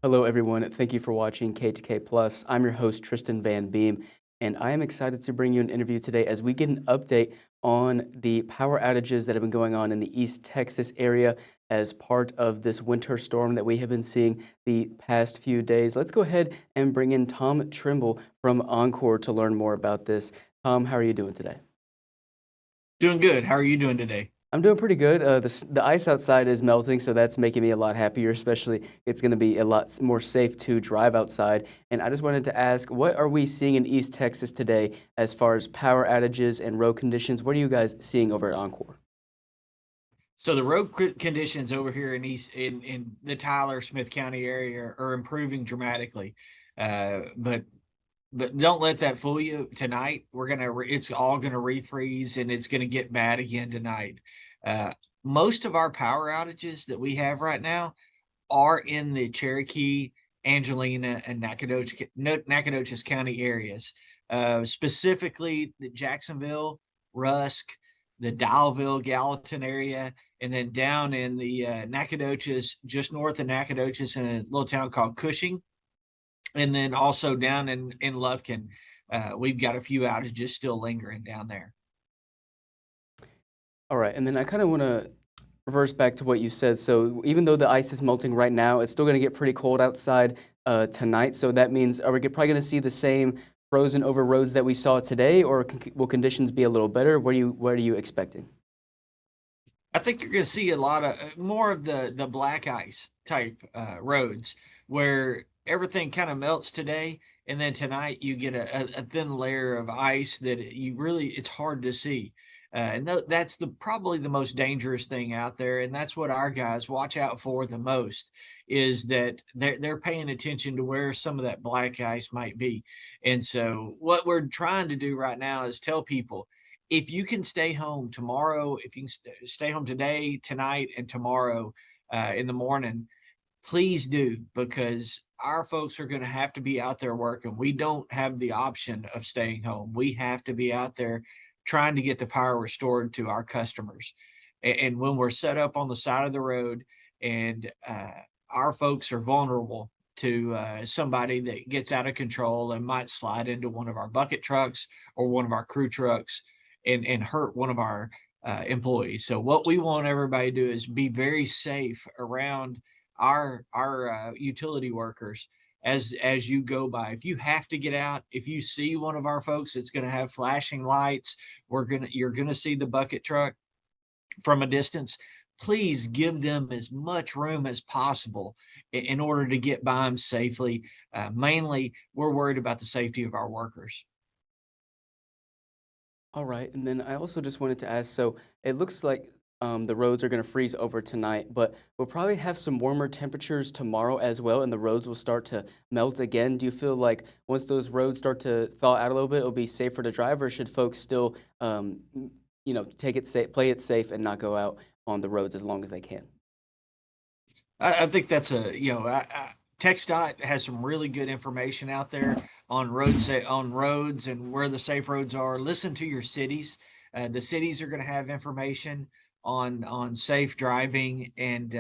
Hello, everyone. Thank you for watching KETK Plus. I'm your host, Tristan Van Beem, and I am excited to bring you an interview today as we get an update on the power outages that have been going on in the East Texas area as part of this winter storm that we have been seeing the past few days. Let's go ahead and bring in Tom Trimble from Oncor to learn more about this. Tom, how are you doing today? Doing good. How are you doing today? I'm doing pretty good. The ice outside is melting, so that's making me a lot happier, especially it's going to be a lot more safe to drive outside. And I just wanted to ask, what are we seeing in East Texas today as far as power outages and road conditions? What are you guys seeing over at Oncor? So the road conditions over here in the Tyler Smith County area are improving dramatically. But don't let that fool you. Tonight it's all gonna refreeze and it's gonna get bad again tonight. Uh, Most of our power outages that we have right now are in the Cherokee, Angelina, and Nacogdoches County areas, specifically the Jacksonville, Rusk, the Dialville, Gallatin area, and then down in the Nacogdoches, just north of Nacogdoches, in a little town called Cushing, and then also down in Lufkin. We've got a few outages still lingering down there. All right, and then I kind of want to reverse back to what you said. So even though the ice is melting right now, it's still going to get pretty cold outside tonight. So that means, are we probably going to see the same frozen over roads that we saw today, or will conditions be a little better? What are you expecting? I think you're going to see a lot of more of the black ice type roads where everything kind of melts today, and then tonight you get a thin layer of ice that it's hard to see. And that's the probably the most dangerous thing out there, and that's what our guys watch out for the most, is that they're paying attention to where some of that black ice might be. And so what we're trying to do right now is tell people, if you can stay home tomorrow, if you can stay home today, tonight, and tomorrow in the morning, please do, because our folks are going to have to be out there working. We don't have the option of staying home. We have to be out there trying to get the power restored to our customers. And when we're set up on the side of the road and our folks are vulnerable to somebody that gets out of control and might slide into one of our bucket trucks or one of our crew trucks and hurt one of our employees. So what we want everybody to do is be very safe around our utility workers as you go by. If you have to get out, if you see one of our folks that's going to have flashing lights, you're gonna see the bucket truck from a distance. Please give them as much room as possible in order to get by them safely. Mainly, we're worried about the safety of our workers. All right, and then I also just wanted to ask, so it looks like the roads are going to freeze over tonight, but we'll probably have some warmer temperatures tomorrow as well, and the roads will start to melt again. Do you feel like once those roads start to thaw out a little bit, it'll be safer to drive, or should folks still, take it safe, play it safe, and not go out on the roads as long as they can? I think that's TxDOT has some really good information out there on on roads and where the safe roads are. Listen to your cities. The cities are going to have information on safe driving, and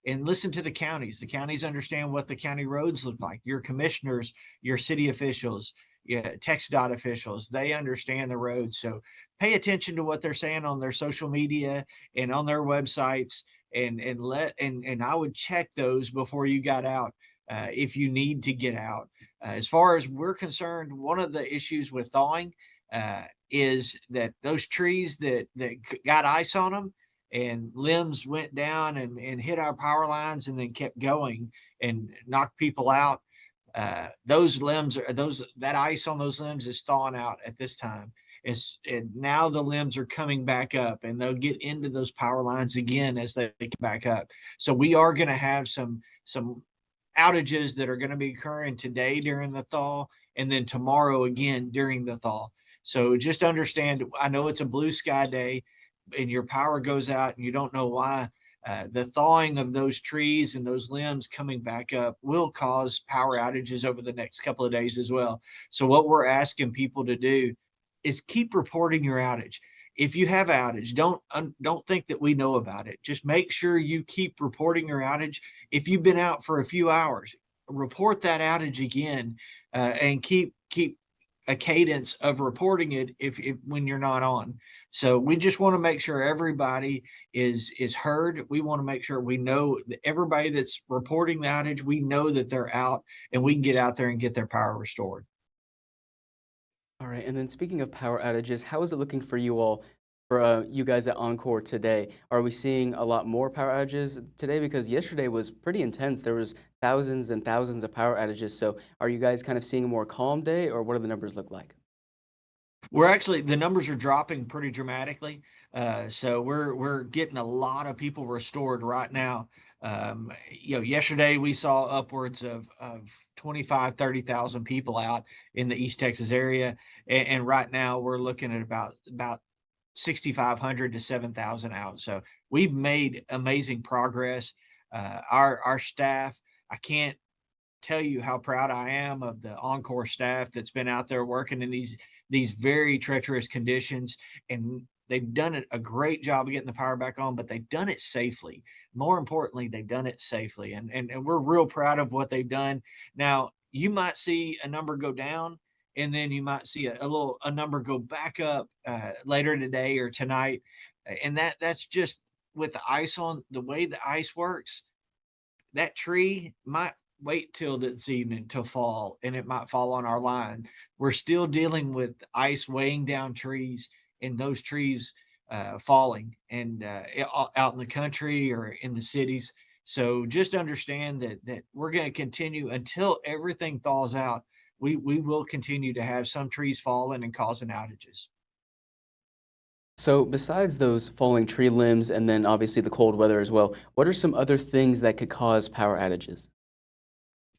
listen to the counties. The counties understand what the county roads look like. Your commissioners, your city officials, yeah, TxDOT officials, they understand the roads. So pay attention to what they're saying on their social media and on their websites, and I would check those before you got out, if you need to get out. As far as we're concerned, one of the issues with thawing is that those trees that got ice on them and limbs went down and hit our power lines and then kept going and knocked people out. Those limbs are those that ice on those limbs is thawing out at this time. And now the limbs are coming back up and they'll get into those power lines again as they come back up. So we are going to have some outages that are going to be occurring today during the thaw, and then tomorrow again during the thaw. So just understand, I know it's a blue sky day and your power goes out and you don't know why. The thawing of those trees and those limbs coming back up will cause power outages over the next couple of days as well. So what we're asking people to do is keep reporting your outage. If you have outage, don't think that we know about it. Just make sure you keep reporting your outage. If you've been out for a few hours, report that outage again, and keep a cadence of reporting it if when you're not on. So we just want to make sure everybody is heard. We want to make sure we know that everybody that's reporting the outage, we know that they're out and we can get out there and get their power restored. All right, and then speaking of power outages, how is it looking for you all, for you guys at Oncor today? Are we seeing a lot more power outages today? Because yesterday was pretty intense. There was thousands and thousands of power outages. So are you guys kind of seeing a more calm day, or what do the numbers look like? We're actually the numbers are dropping pretty dramatically. So we're getting a lot of people restored right now. Yesterday we saw upwards of 25, 30,000 people out in the East Texas area. And right now we're looking at about 6,500 to 7,000 out. So we've made amazing progress. Our staff, I can't tell you how proud I am of the Oncor staff that's been out there working in these very treacherous conditions, and they've done a great job of getting the power back on, but they've done it safely. More importantly, they've done it safely, and we're real proud of what they've done. Now, you might see a number go down, and then you might see a number go back up later today or tonight, and that's just with the ice on the way the ice works. That tree might wait till this evening to fall, and it might fall on our line. We're still dealing with ice weighing down trees and those trees falling and out in the country or in the cities. So just understand that we're going to continue until everything thaws out. We will continue to have some trees falling and causing outages. So besides those falling tree limbs and then obviously the cold weather as well, what are some other things that could cause power outages?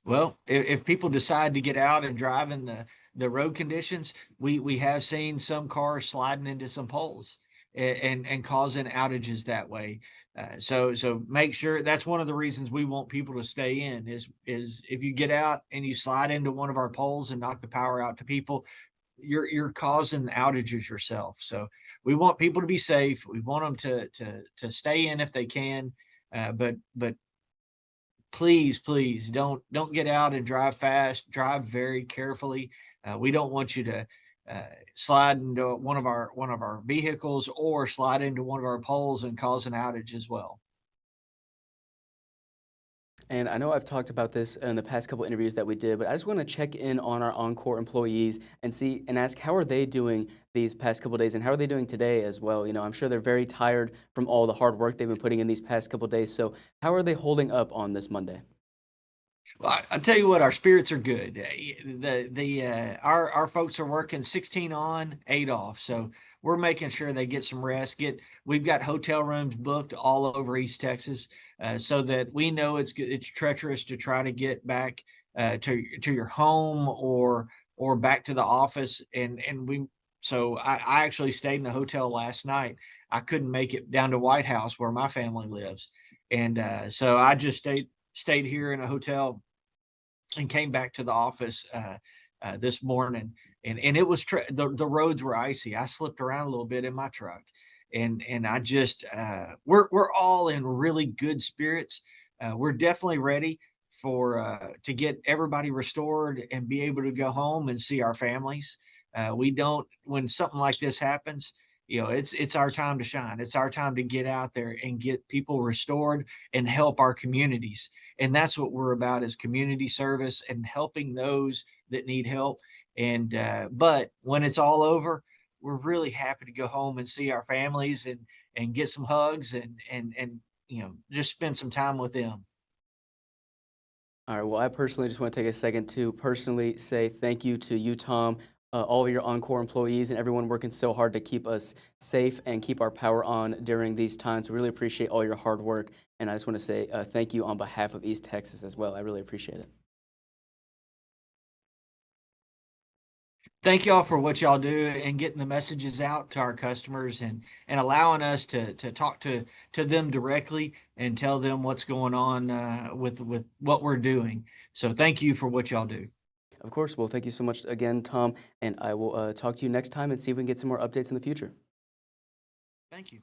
Well, if people decide to get out and drive in the road conditions, we have seen some cars sliding into some poles and causing outages that way. So make sure that's one of the reasons we want people to stay in is if you get out and you slide into one of our poles and knock the power out to people, you're causing outages yourself. So we want people to be safe. We want them to stay in if they can, but please don't get out and drive fast. Drive very carefully. We don't want you to uh, slide into one of our vehicles or slide into one of our poles and cause an outage as well. And I know I've talked about this in the past couple interviews that we did, but I just want to check in on our Encore employees and see and ask how are they doing these past couple days and how are they doing today as well? You know, I'm sure they're very tired from all the hard work they've been putting in these past couple days. So how are they holding up on this Monday? Well, I tell you what, our spirits are good. Our folks are working 16 on, 8 off, so we're making sure they get some rest. We've got hotel rooms booked all over East Texas, so that we know it's treacherous to try to get back to your home or back to the office. So I actually stayed in a hotel last night. I couldn't make it down to White House where my family lives, and so I just stayed here in a hotel and came back to the office this morning, and it was the roads were icy. I slipped around a little bit in my truck, and I just we're all in really good spirits. We're definitely ready for to get everybody restored and be able to go home and see our families. We don't when something like this happens. It's our time to shine. It's our time to get out there and get people restored and help our communities, and that's what we're about is community service and helping those that need help. And but when it's all over, we're really happy to go home and see our families and get some hugs and just spend some time with them. All right. Well, I personally just want to take a second to personally say thank you to you, Tom, all of your Encore employees, and everyone working so hard to keep us safe and keep our power on during these times. We really appreciate all your hard work. And I just want to say thank you on behalf of East Texas as well. I really appreciate it. Thank y'all for what y'all do and getting the messages out to our customers and allowing us to talk to them directly and tell them what's going on with what we're doing. So thank you for what y'all do. Of course. Well, thank you so much again, Tom. And I will talk to you next time and see if we can get some more updates in the future. Thank you.